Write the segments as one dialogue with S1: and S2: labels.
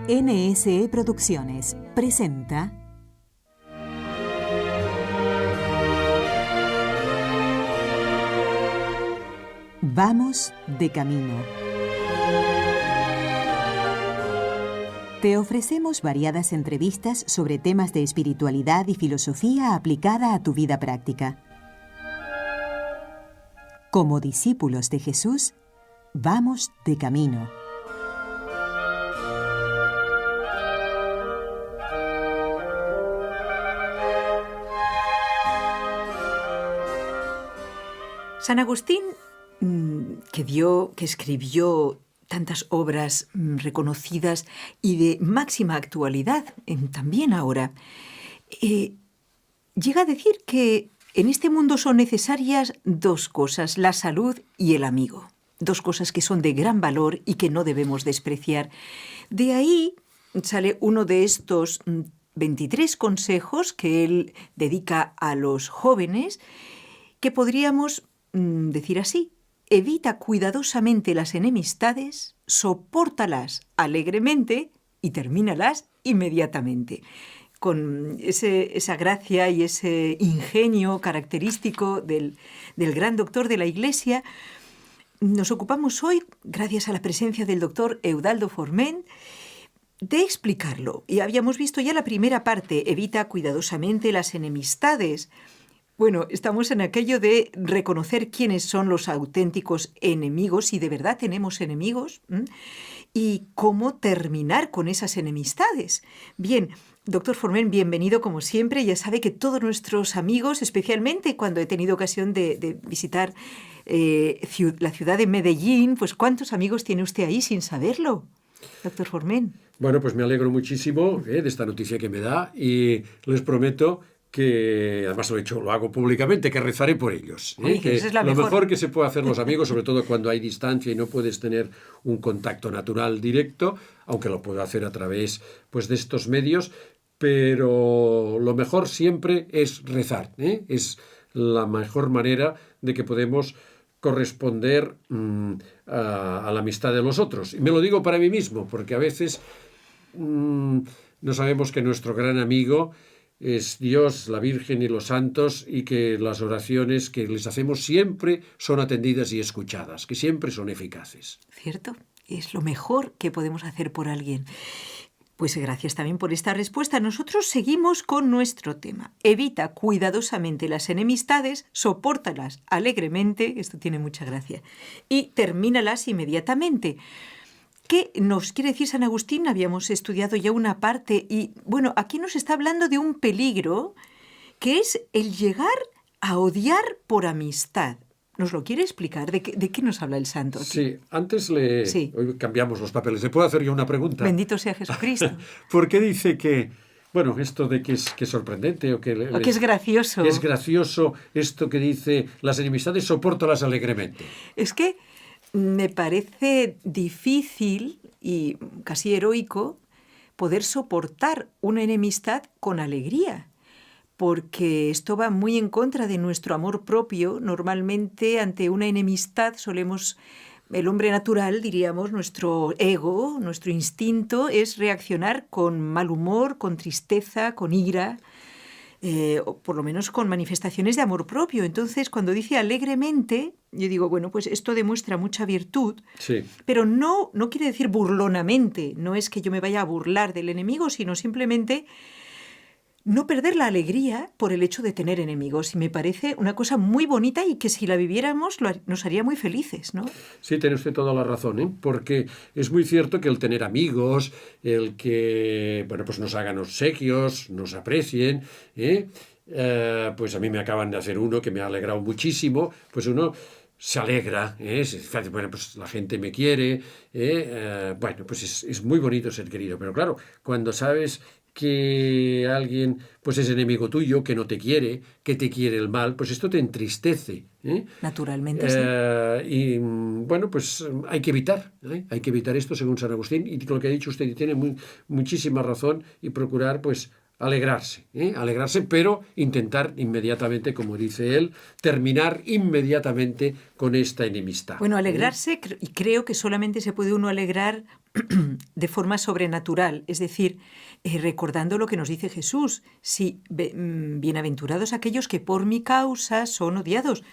S1: NSE Producciones presenta Vamos de camino. Te ofrecemos variadas entrevistas sobre temas de espiritualidad y filosofía aplicada a tu vida práctica. Como discípulos de Jesús, vamos de camino.
S2: San Agustín, que escribió tantas obras reconocidas y de máxima actualidad, también ahora, llega a decir que en este mundo son necesarias dos cosas, la salud y el amigo. Dos cosas que son de gran valor y que no debemos despreciar. De ahí sale uno de estos 23 consejos que él dedica a los jóvenes, que podríamos decir así: evita cuidadosamente las enemistades, sopórtalas alegremente y termínalas inmediatamente. Con esa gracia y ese ingenio característico del gran doctor de la Iglesia, nos ocupamos hoy, gracias a la presencia del doctor Eudaldo Forment, de explicarlo. Y habíamos visto ya la primera parte: evita cuidadosamente las enemistades. Bueno, estamos en aquello de reconocer quiénes son los auténticos enemigos, si de verdad tenemos enemigos, y cómo terminar con esas enemistades. Bien, doctor Forment, bienvenido como siempre. Ya sabe que todos nuestros amigos, especialmente cuando he tenido ocasión de visitar la ciudad de Medellín, pues ¿cuántos amigos tiene usted ahí sin saberlo, doctor Forment?
S3: Bueno, pues me alegro muchísimo de esta noticia que me da y les prometo que, además lo hago públicamente, que rezaré por ellos.
S2: Oye,
S3: que
S2: esa es la
S3: lo
S2: mejor.
S3: mejor que se puede hacer los amigos, sobre todo cuando hay distancia y no puedes tener un contacto natural directo, aunque lo puedo hacer a través pues, de estos medios, pero lo mejor siempre es rezar. Es la mejor manera de que podemos corresponder a la amistad de los otros. Y me lo digo para mí mismo, porque a veces no sabemos que nuestro gran amigo es Dios, la Virgen y los santos, y que las oraciones que les hacemos siempre son atendidas y escuchadas, que siempre son eficaces.
S2: ¿Cierto? Es lo mejor que podemos hacer por alguien. Pues gracias también por esta respuesta. Nosotros seguimos con nuestro tema. Evita cuidadosamente las enemistades, sopórtalas alegremente, esto tiene mucha gracia, y termínalas inmediatamente. ¿Qué nos quiere decir San Agustín? Habíamos estudiado ya una parte y, bueno, aquí nos está hablando de un peligro que es el llegar a odiar por amistad. ¿Nos lo quiere explicar? ¿De qué nos habla el santo aquí?
S3: Sí, antes
S2: Sí.
S3: Hoy cambiamos los papeles. ¿Le puedo hacer yo una pregunta?
S2: Bendito sea Jesucristo.
S3: ¿Por qué dice que, bueno, esto de que es sorprendente o que
S2: es gracioso?
S3: Es gracioso esto que dice, las enemistades sopórtalas alegremente.
S2: Es que me parece difícil y casi heroico poder soportar una enemistad con alegría, porque esto va muy en contra de nuestro amor propio. Normalmente ante una enemistad el hombre natural, diríamos, nuestro ego, nuestro instinto es reaccionar con mal humor, con tristeza, con ira, o por lo menos con manifestaciones de amor propio. Entonces, cuando dice alegremente, yo digo, bueno, pues esto demuestra mucha virtud,
S3: Sí.
S2: pero no quiere decir burlonamente. No es que yo me vaya a burlar del enemigo, sino simplemente no perder la alegría por el hecho de tener enemigos. Y me parece una cosa muy bonita y que si la viviéramos nos haría muy felices, ¿no?
S3: Sí, tiene usted toda la razón, porque es muy cierto que el tener amigos, el que, bueno, pues nos hagan obsequios, nos aprecien, pues a mí me acaban de hacer uno que me ha alegrado muchísimo, pues uno se alegra, bueno, pues la gente me quiere, bueno, pues es muy bonito ser querido, pero claro, cuando sabes que alguien pues es enemigo tuyo, que no te quiere, que te quiere el mal, pues esto te entristece.
S2: Naturalmente, sí.
S3: Y bueno, pues hay que evitar esto según San Agustín, y lo que ha dicho usted y tiene muchísima razón, y procurar pues alegrarse, alegrarse, pero intentar inmediatamente, como dice él, terminar inmediatamente con esta enemistad.
S2: Bueno, alegrarse, y creo que solamente se puede uno alegrar de forma sobrenatural, es decir, recordando lo que nos dice Jesús, sí, bienaventurados aquellos que por mi causa son odiados.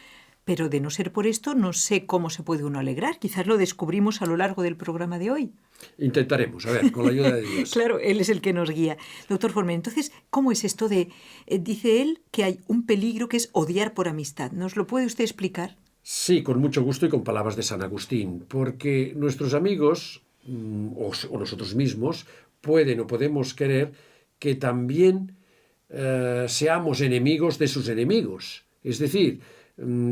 S2: Pero de no ser por esto, no sé cómo se puede uno alegrar. Quizás lo descubrimos a lo largo del programa de hoy.
S3: Intentaremos, a ver, con la ayuda de Dios.
S2: Claro, Él es el que nos guía. Doctor Formen, entonces, ¿cómo es esto de, dice él, que hay un peligro que es odiar por amistad? ¿Nos lo puede usted explicar?
S3: Sí, con mucho gusto y con palabras de San Agustín, porque nuestros amigos o nosotros mismos pueden o podemos querer que también seamos enemigos de sus enemigos. Es decir,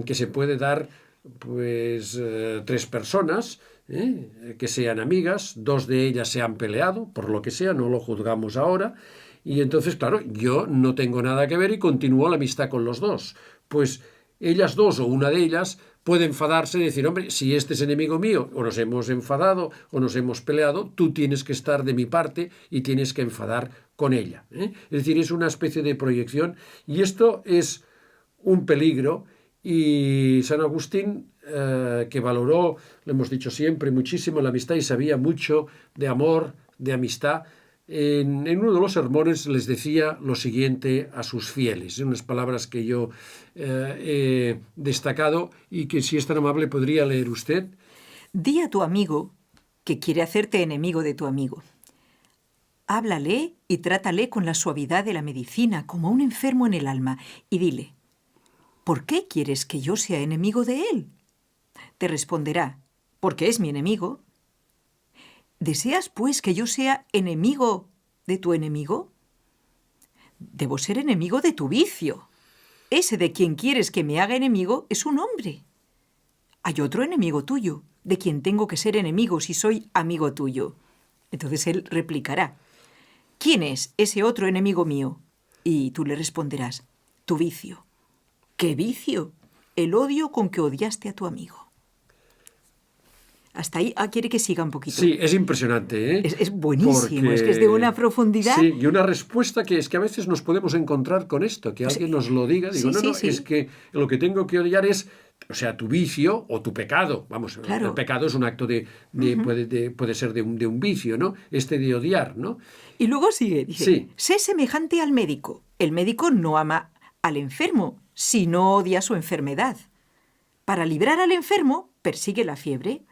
S3: que se puede dar pues 3 personas que sean amigas, 2 de ellas se han peleado, por lo que sea, no lo juzgamos ahora, y entonces, claro, yo no tengo nada que ver y continúo la amistad con los 2. Pues ellas 2 o una de ellas puede enfadarse y decir, hombre, si este es enemigo mío, o nos hemos enfadado o nos hemos peleado, tú tienes que estar de mi parte y tienes que enfadar con ella. Es decir, es una especie de proyección y esto es un peligro. Y San Agustín, que valoró, lo hemos dicho siempre, muchísimo la amistad y sabía mucho de amor, de amistad, en uno de los sermones les decía lo siguiente a sus fieles, unas palabras que yo he destacado y que, si es tan amable, podría leer usted.
S2: Di a tu amigo que quiere hacerte enemigo de tu amigo. Háblale y trátale con la suavidad de la medicina, como a un enfermo en el alma, y dile: ¿por qué quieres que yo sea enemigo de él? Te responderá: porque es mi enemigo. ¿Deseas, pues, que yo sea enemigo de tu enemigo? Debo ser enemigo de tu vicio. Ese de quien quieres que me haga enemigo es un hombre. Hay otro enemigo tuyo, de quien tengo que ser enemigo si soy amigo tuyo. Entonces él replicará: ¿quién es ese otro enemigo mío? Y tú le responderás: tu vicio. ¿Qué vicio? El odio con que odiaste a tu amigo. Hasta ahí, quiere que siga un poquito.
S3: Sí, es impresionante, ¿eh?
S2: Es buenísimo, es que es de una profundidad.
S3: Sí, y una respuesta que es que a veces nos podemos encontrar con esto, que alguien nos lo diga. Digo, sí. Es que lo que tengo que odiar es, o sea, tu vicio o tu pecado. Vamos, claro. El pecado es un acto puede ser de un vicio, ¿no? De odiar, ¿no?
S2: Y luego sigue, dice, sé semejante al médico. El médico no ama al enfermo, sino odia su enfermedad. Para librar al enfermo, persigue la fiebre.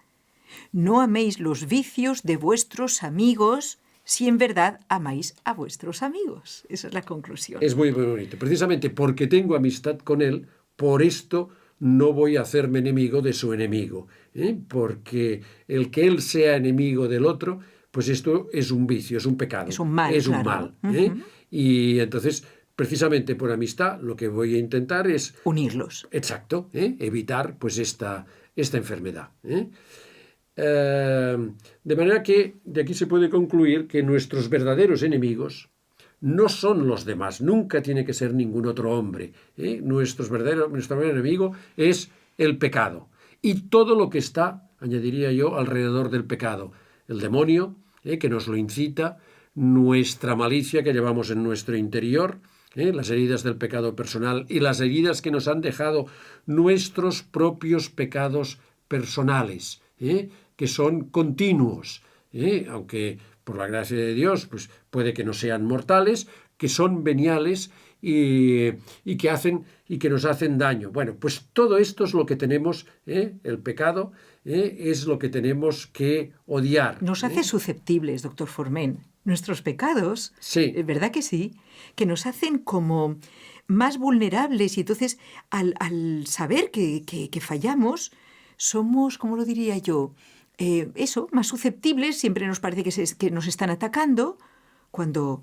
S2: No améis los vicios de vuestros amigos si en verdad amáis a vuestros amigos. Esa es la conclusión.
S3: Es muy bonito. Precisamente porque tengo amistad con él, por esto no voy a hacerme enemigo de su enemigo. Porque el que él sea enemigo del otro, pues esto es un vicio, es un pecado.
S2: Es un mal.
S3: Es un mal. Y entonces, precisamente por amistad, lo que voy a intentar es
S2: unirlos.
S3: Exacto. Evitar pues esta enfermedad. De manera que de aquí se puede concluir que nuestros verdaderos enemigos no son los demás, nunca tiene que ser ningún otro hombre. Nuestro verdadero enemigo es el pecado y todo lo que está, añadiría yo, alrededor del pecado. El demonio, que nos lo incita, nuestra malicia que llevamos en nuestro interior, las heridas del pecado personal y las heridas que nos han dejado nuestros propios pecados personales, que son continuos, aunque por la gracia de Dios pues puede que no sean mortales, que son veniales y que nos hacen daño. Bueno, pues todo esto es lo que tenemos, el pecado es lo que tenemos que odiar.
S2: Nos hace susceptibles, doctor Formen. Nuestros pecados,
S3: sí.
S2: ¿Verdad que sí? Que nos hacen como más vulnerables y entonces al saber que fallamos, somos, ¿cómo lo diría yo? Más susceptibles, siempre nos parece que nos están atacando, cuando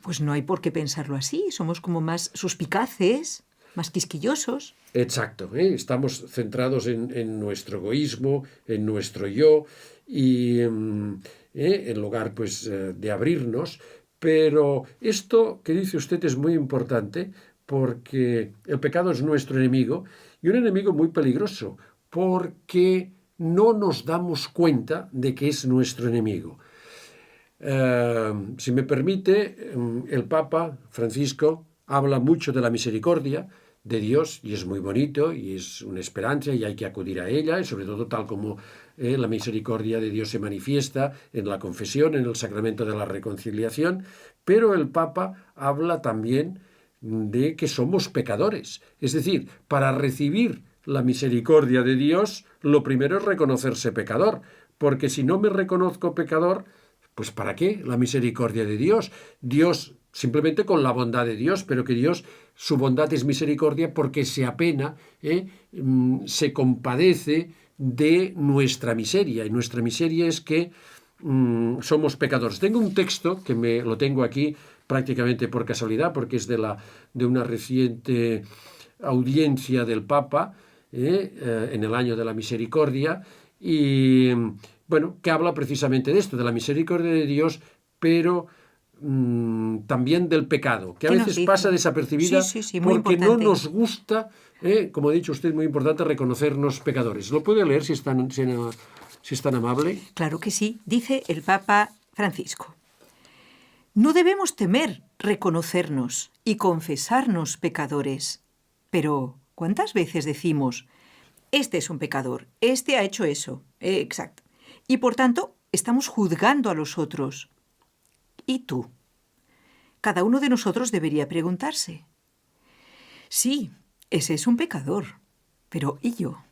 S2: pues no hay por qué pensarlo así, somos como más suspicaces, más quisquillosos.
S3: Exacto, estamos centrados en nuestro egoísmo, en nuestro yo, y en lugar pues de abrirnos. Pero esto que dice usted es muy importante, porque el pecado es nuestro enemigo, y un enemigo muy peligroso, porque no nos damos cuenta de que es nuestro enemigo. Si me permite, el Papa Francisco habla mucho de la misericordia de Dios, y es muy bonito, y es una esperanza, y hay que acudir a ella, y sobre todo tal como la misericordia de Dios se manifiesta en la confesión, en el sacramento de la reconciliación, pero el Papa habla también de que somos pecadores. Es decir, para recibir la misericordia de Dios, lo primero es reconocerse pecador, porque si no me reconozco pecador, pues ¿para qué la misericordia de Dios? Dios, simplemente con la bondad de Dios, pero que Dios, su bondad es misericordia porque se apena, se compadece de nuestra miseria, y nuestra miseria es que somos pecadores. Tengo un texto que lo tengo aquí prácticamente por casualidad, porque es de una reciente audiencia del Papa en el año de la misericordia, y bueno, que habla precisamente de esto, de la misericordia de Dios, pero también del pecado, que a veces pasa desapercibida
S2: muy
S3: porque
S2: importante.
S3: no nos gusta, como ha dicho usted, muy importante, reconocernos pecadores. ¿Lo puede leer si es tan amable?
S2: Claro que sí, dice el Papa Francisco. No debemos temer reconocernos y confesarnos pecadores. Pero, ¿cuántas veces decimos, este es un pecador, este ha hecho eso? Exacto. Y por tanto, estamos juzgando a los otros. ¿Y tú? Cada uno de nosotros debería preguntarse. Sí, ese es un pecador. Pero ¿y yo?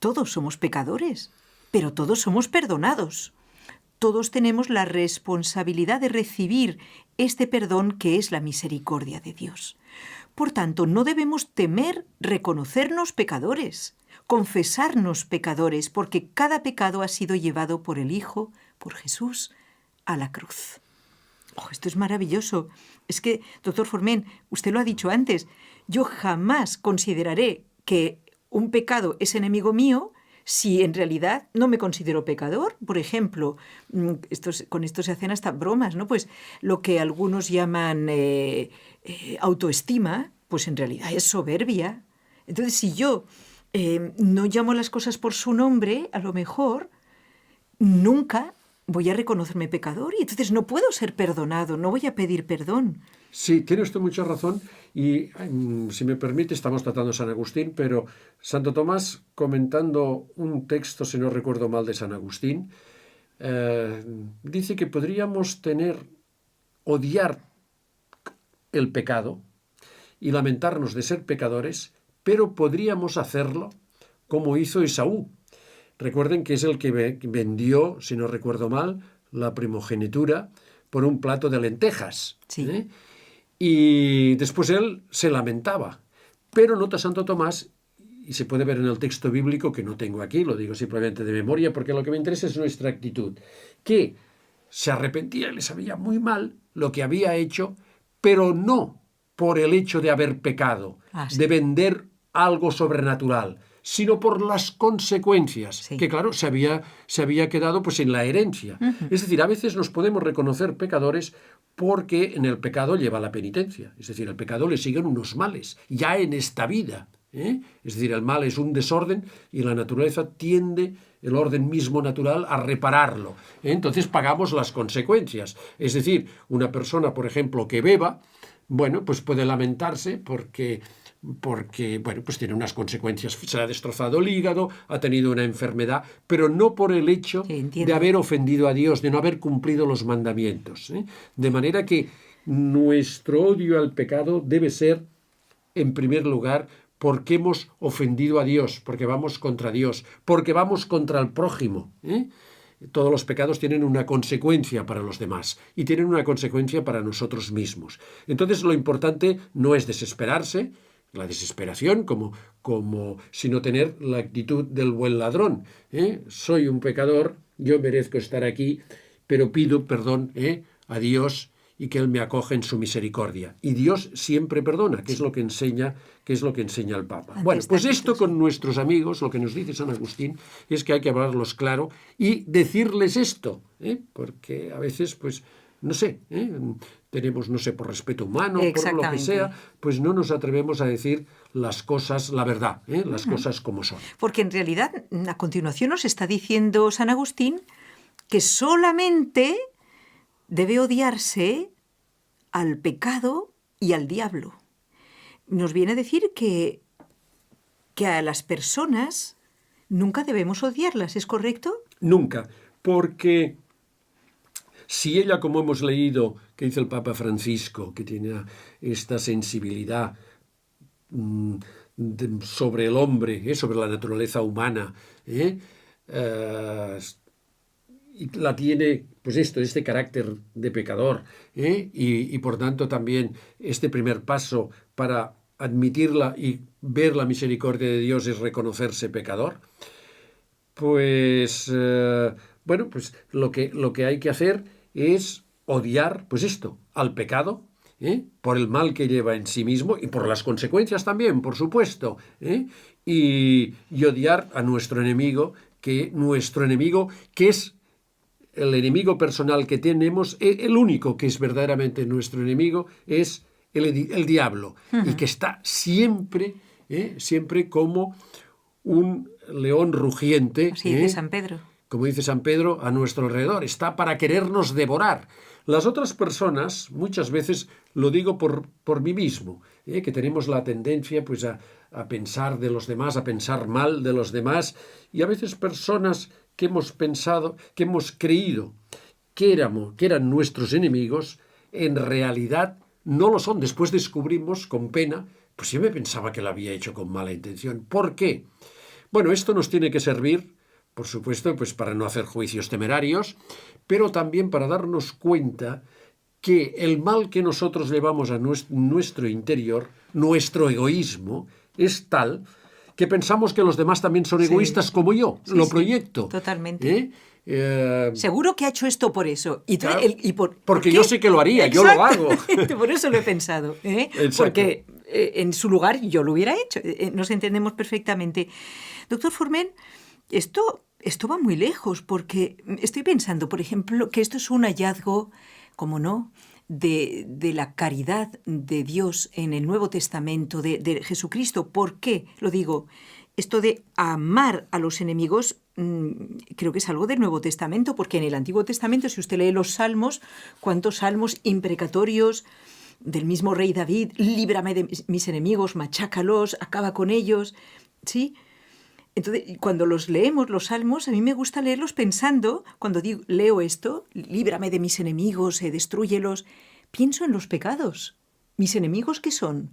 S2: Todos somos pecadores, pero todos somos perdonados. Todos tenemos la responsabilidad de recibir este perdón que es la misericordia de Dios. Por tanto, no debemos temer reconocernos pecadores, confesarnos pecadores, porque cada pecado ha sido llevado por el Hijo, por Jesús, a la cruz. Oh, esto es maravilloso. Es que, doctor Forment, usted lo ha dicho antes, yo jamás consideraré que un pecado es enemigo mío si en realidad no me considero pecador. Por ejemplo, con esto se hacen hasta bromas, ¿no? Pues lo que algunos llaman autoestima, pues en realidad es soberbia. Entonces, si yo no llamo las cosas por su nombre, a lo mejor nunca voy a reconocerme pecador y entonces no puedo ser perdonado, no voy a pedir perdón.
S3: Sí, tiene usted mucha razón y, si me permite, estamos tratando San Agustín, pero Santo Tomás, comentando un texto, si no recuerdo mal, de San Agustín, dice que podríamos odiar el pecado y lamentarnos de ser pecadores, pero podríamos hacerlo como hizo Esaú. Recuerden que es el que vendió, si no recuerdo mal, la primogenitura por un plato de lentejas.
S2: Sí.
S3: Y después él se lamentaba. Pero nota Santo Tomás, y se puede ver en el texto bíblico, que no tengo aquí, lo digo simplemente de memoria, porque lo que me interesa es nuestra actitud, que se arrepentía y le sabía muy mal lo que había hecho, pero no por el hecho de haber pecado,
S2: sí.
S3: de vender algo sobrenatural, sino por las consecuencias,
S2: sí.
S3: que claro, se había quedado pues en la herencia. Es decir, a veces nos podemos reconocer pecadores porque en el pecado lleva la penitencia. Es decir, al pecado le siguen unos males, ya en esta vida. Es decir, el mal es un desorden y la naturaleza tiende, el orden mismo natural, a repararlo. Entonces pagamos las consecuencias. Es decir, una persona, por ejemplo, que beba, bueno, pues puede lamentarse porque bueno, pues tiene unas consecuencias, se ha destrozado el hígado, ha tenido una enfermedad, pero no por el hecho de haber ofendido a Dios, de no haber cumplido los mandamientos. De manera que nuestro odio al pecado debe ser, en primer lugar, porque hemos ofendido a Dios, porque vamos contra Dios, porque vamos contra el prójimo. Todos los pecados tienen una consecuencia para los demás y tienen una consecuencia para nosotros mismos. Entonces lo importante no es desesperarse, la desesperación, como sino tener la actitud del buen ladrón. Soy un pecador, yo merezco estar aquí, pero pido perdón a Dios y que Él me acoge en su misericordia. Y Dios siempre perdona, que es lo que enseña el Papa. Bueno, pues esto con nuestros amigos, lo que nos dice San Agustín, es que hay que hablarlos claro y decirles esto, porque a veces, pues, no sé, tenemos, no sé, por respeto humano, por lo que sea, pues no nos atrevemos a decir las cosas, la verdad, las cosas como son.
S2: Porque en realidad, a continuación nos está diciendo San Agustín que solamente debe odiarse al pecado y al diablo. Nos viene a decir que a las personas nunca debemos odiarlas, ¿es correcto?
S3: Nunca, porque si ella, como hemos leído, que dice el Papa Francisco, que tiene esta sensibilidad sobre el hombre, sobre la naturaleza humana, y la tiene, pues este carácter de pecador, y por tanto también este primer paso para admitirla y ver la misericordia de Dios es reconocerse pecador, pues bueno, pues lo que hay que hacer es odiar, pues al pecado, por el mal que lleva en sí mismo y por las consecuencias también, por supuesto, y odiar a nuestro enemigo, que es el enemigo personal que tenemos, el único que es verdaderamente nuestro enemigo es el diablo, y que está siempre como un león rugiente.
S2: Así dice San Pedro.
S3: Como dice San Pedro, a nuestro alrededor. Está para querernos devorar. Las otras personas, muchas veces, lo digo por mí mismo, que tenemos la tendencia pues, a pensar de los demás, a pensar mal de los demás, y a veces personas que hemos pensado, que hemos creído que eran nuestros enemigos, en realidad no lo son. Después descubrimos, con pena, pues yo me pensaba que lo había hecho con mala intención. ¿Por qué? Bueno, esto nos tiene que servir, por supuesto, pues para no hacer juicios temerarios, pero también para darnos cuenta que el mal que nosotros llevamos a nuestro interior, nuestro egoísmo, es tal que pensamos que los demás también son egoístas como yo.
S2: Sí,
S3: lo proyecto.
S2: Totalmente. Seguro que ha hecho esto por eso.
S3: Claro,
S2: ¿por
S3: porque
S2: qué?
S3: yo sé que lo haría. Yo lo hago.
S2: Por eso lo he pensado. Porque en su lugar yo lo hubiera hecho. Nos entendemos perfectamente. Doctor Forment, esto va muy lejos, porque estoy pensando, por ejemplo, que esto es un hallazgo, como no, de la caridad de Dios en el Nuevo Testamento, de Jesucristo. ¿Por qué? Lo digo, esto de amar a los enemigos, creo que es algo del Nuevo Testamento, porque en el Antiguo Testamento, si usted lee los Salmos, ¿cuántos salmos imprecatorios del mismo rey David? Líbrame de mis enemigos, machácalos, acaba con ellos, ¿sí? Entonces, cuando los leemos, los salmos, a mí me gusta leerlos pensando, cuando leo esto, líbrame de mis enemigos, destrúyelos, pienso en los pecados. ¿Mis enemigos qué son?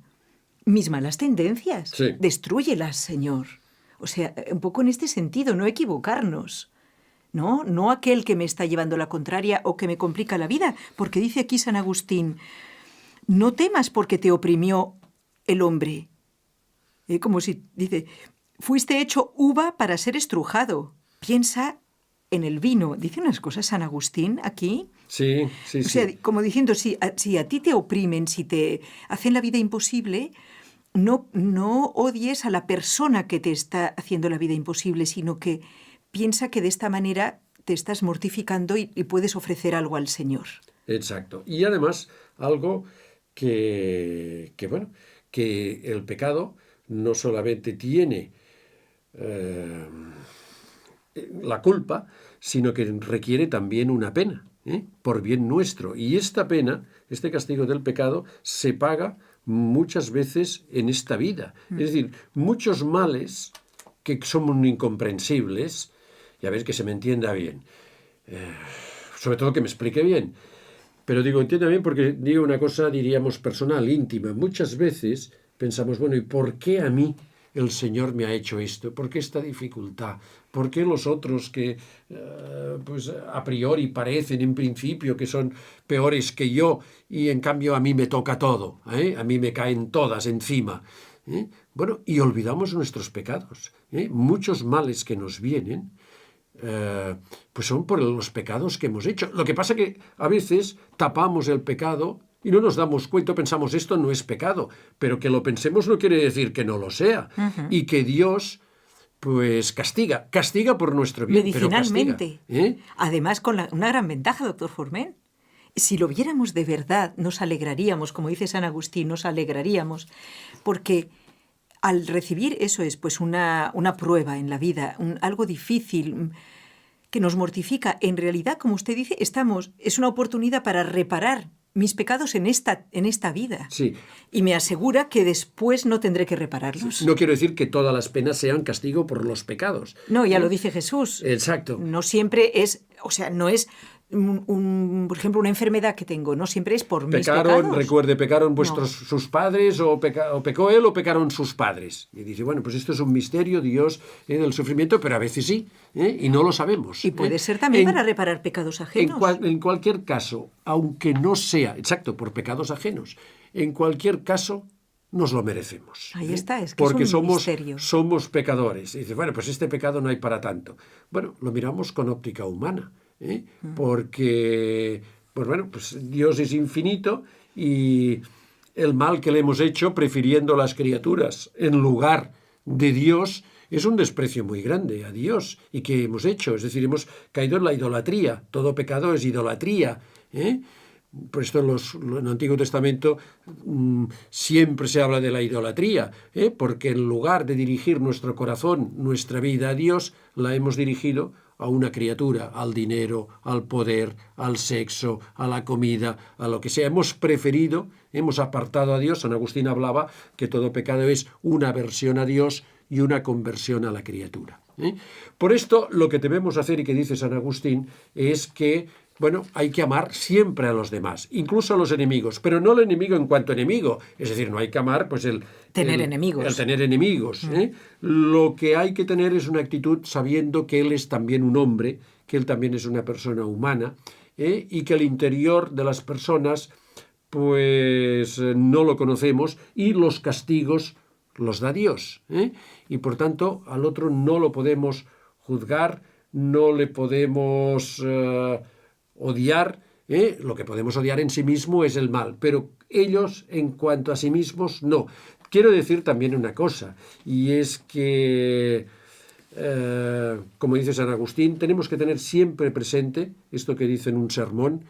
S2: Mis malas tendencias.
S3: Sí.
S2: Destrúyelas, Señor. O sea, un poco en este sentido, no equivocarnos. No aquel que me está llevando la contraria o que me complica la vida, porque dice aquí San Agustín, no temas porque te oprimió el hombre. Como si dice, fuiste hecho uva para ser estrujado. Piensa en el vino. Dice unas cosas San Agustín aquí.
S3: Sí.
S2: O sea, como diciendo, si a ti te oprimen, si te hacen la vida imposible, no odies a la persona que te está haciendo la vida imposible, sino que piensa que de esta manera te estás mortificando y puedes ofrecer algo al Señor.
S3: Exacto. Y además, algo que el pecado no solamente tiene la culpa, sino que requiere también una pena, por bien nuestro. Y esta pena, este castigo del pecado, se paga muchas veces en esta vida. Es decir, muchos males que son incomprensibles, y a ver que se me entienda bien, sobre todo que me explique bien, pero digo, entienda bien porque digo una cosa, diríamos, personal, íntima. Muchas veces pensamos, bueno, ¿y por qué a mí el Señor me ha hecho esto? ¿Por qué esta dificultad? ¿Por qué los otros que pues a priori parecen en principio que son peores que yo y en cambio a mí me toca todo? A mí me caen todas encima. Bueno, y olvidamos nuestros pecados. Muchos males que nos vienen pues son por los pecados que hemos hecho. Lo que pasa que a veces tapamos el pecado y no nos damos cuenta, pensamos esto no es pecado, pero que lo pensemos no quiere decir que no lo sea. Uh-huh. Y que Dios pues castiga por nuestro bien.
S2: Medicinalmente.
S3: Pero castiga,
S2: Además, con una gran ventaja, doctor Forment. Si lo viéramos de verdad, nos alegraríamos, como dice San Agustín, nos alegraríamos, porque al recibir, eso es, pues una prueba en la vida, algo difícil, que nos mortifica. En realidad, como usted dice, es una oportunidad para reparar mis pecados en esta vida.
S3: Sí.
S2: Y me asegura que después no tendré que repararlos.
S3: No quiero decir que todas las penas sean castigo por los pecados.
S2: No, ya lo dice Jesús.
S3: Exacto.
S2: No siempre es, no es, por ejemplo, una enfermedad que tengo, no siempre es por mis pecados.
S3: Recuerde, pecaron sus padres, o pecó él, o pecaron sus padres. Y dice, bueno, pues esto es un misterio, Dios, del sufrimiento, pero a veces sí, y no lo sabemos.
S2: Y puede ser también para reparar pecados ajenos.
S3: En cualquier caso, aunque no sea, exacto, por pecados ajenos, en cualquier caso nos lo merecemos.
S2: Ahí está, es que
S3: porque
S2: es un misterio.
S3: somos pecadores. Y dice, bueno, pues este pecado no hay para tanto. Bueno, lo miramos con óptica humana. Porque, pues bueno, pues Dios es infinito y el mal que le hemos hecho prefiriendo las criaturas en lugar de Dios es un desprecio muy grande a Dios. ¿Y qué hemos hecho? Es decir, hemos caído en la idolatría. Todo pecado es idolatría. Por esto en el Antiguo Testamento siempre se habla de la idolatría, porque en lugar de dirigir nuestro corazón, nuestra vida a Dios, la hemos dirigido a una criatura, al dinero, al poder, al sexo, a la comida, a lo que sea. Hemos preferido, hemos apartado a Dios. San Agustín hablaba que todo pecado es una aversión a Dios y una conversión a la criatura. Por esto, lo que debemos hacer, y que dice San Agustín, es que hay que amar siempre a los demás, incluso a los enemigos, pero no al enemigo en cuanto enemigo. Es decir, no hay que amar el tener enemigos. Lo que hay que tener es una actitud sabiendo que él es también un hombre, que él también es una persona humana, y que el interior de las personas pues no lo conocemos y los castigos los da Dios. Y por tanto al otro no lo podemos juzgar, no le podemos odiar. Lo que podemos odiar en sí mismo es el mal, pero ellos en cuanto a sí mismos no. Quiero decir también una cosa, y es que como dice San Agustín, tenemos que tener siempre presente esto que dice en un sermón,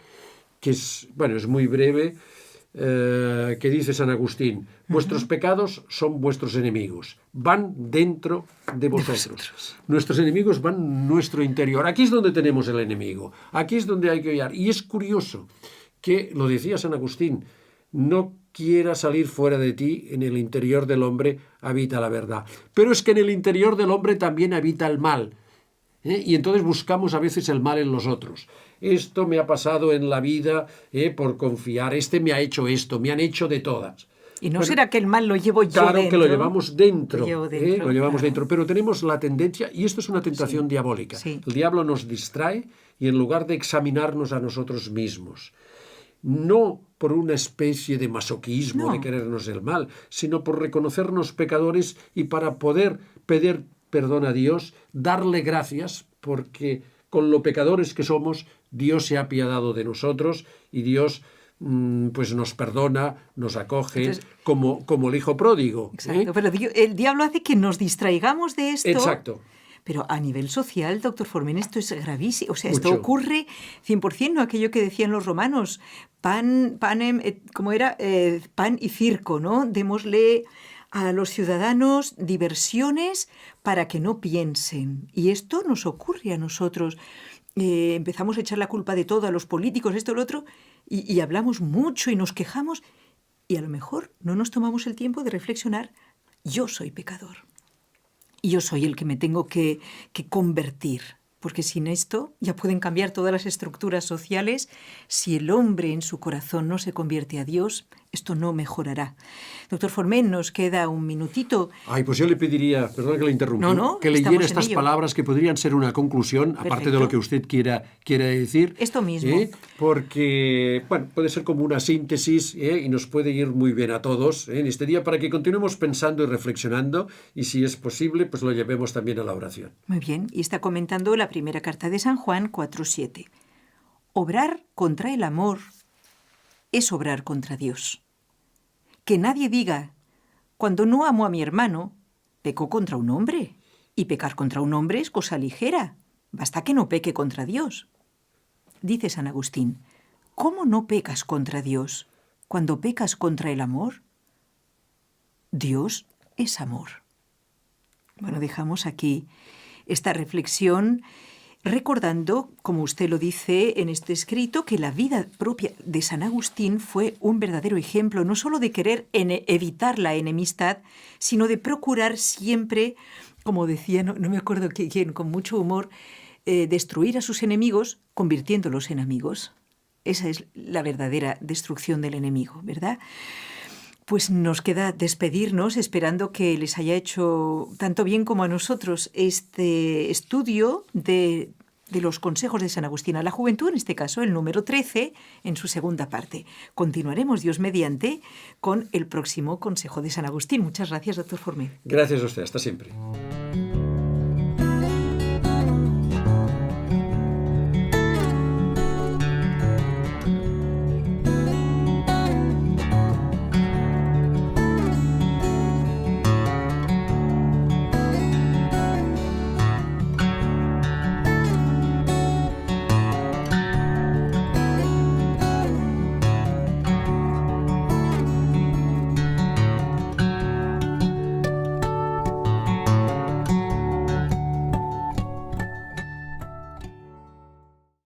S3: que es muy breve, que dice San Agustín: vuestros pecados son vuestros enemigos, van dentro de vosotros. Nuestros enemigos van en nuestro interior. Aquí es donde tenemos el enemigo, aquí es donde hay que odiar. Y es curioso que, lo decía San Agustín, no quiera salir fuera de ti, en el interior del hombre habita la verdad. Pero es que en el interior del hombre también habita el mal. Y entonces buscamos a veces el mal en los otros. Esto me ha pasado en la vida por confiar, me ha hecho esto, me han hecho de todas.
S2: ¿Y no será que el mal lo llevo yo
S3: claro
S2: dentro?
S3: Que lo llevamos dentro.
S2: Lo
S3: llevamos dentro, pero tenemos la tendencia, y esto es una tentación diabólica.
S2: Sí.
S3: El diablo nos distrae y en lugar de examinarnos a nosotros mismos, no por una especie de masoquismo de querernos el mal, sino por reconocernos pecadores y para poder pedir perdón a Dios, darle gracias, porque con lo pecadores que somos, Dios se ha apiadado de nosotros y Dios pues nos perdona, nos acoge. Entonces, como el hijo pródigo.
S2: Exacto, pero el diablo hace que nos distraigamos de esto.
S3: Exacto.
S2: Pero a nivel social, doctor Formen, esto es gravísimo. O sea,
S3: Mucho.
S2: Esto ocurre 100%, ¿no? Aquello que decían los romanos, pan y circo, ¿no? Démosle a los ciudadanos diversiones para que no piensen. Y esto nos ocurre a nosotros. Empezamos a echar la culpa de todo a los políticos, esto, lo otro, y hablamos mucho y nos quejamos, y a lo mejor no nos tomamos el tiempo de reflexionar. Yo soy pecador. Y yo soy el que me tengo que convertir, porque sin esto ya pueden cambiar todas las estructuras sociales. Si el hombre en su corazón no se convierte a Dios, esto no mejorará. Doctor Formen, nos queda un minutito.
S3: Pues yo le pediría, perdón que le interrumpa, que leyera estas palabras que podrían ser una conclusión,
S2: Perfecto.
S3: aparte de lo que usted quiera decir.
S2: Esto mismo.
S3: Porque puede ser como una síntesis y nos puede ir muy bien a todos en este día para que continuemos pensando y reflexionando, y si es posible, pues lo llevemos también a la oración.
S2: Muy bien, y está comentando la primera carta de San Juan 4:7. Obrar contra el amor es obrar contra Dios. Que nadie diga, cuando no amo a mi hermano, peco contra un hombre. Y pecar contra un hombre es cosa ligera. Basta que no peque contra Dios. Dice San Agustín, ¿cómo no pecas contra Dios cuando pecas contra el amor? Dios es amor. Bueno, dejamos aquí esta reflexión. recordando, como usted lo dice en este escrito, que la vida propia de San Agustín fue un verdadero ejemplo, no solo de querer evitar la enemistad, sino de procurar siempre, como decía, no me acuerdo quién, con mucho humor, destruir a sus enemigos convirtiéndolos en amigos. Esa es la verdadera destrucción del enemigo, ¿verdad? Pues nos queda despedirnos esperando que les haya hecho tanto bien como a nosotros este estudio de los consejos de San Agustín a la juventud, en este caso el número 13, en su segunda parte. Continuaremos, Dios mediante, con el próximo consejo de San Agustín. Muchas gracias, doctor Formed.
S3: Gracias a usted, hasta siempre.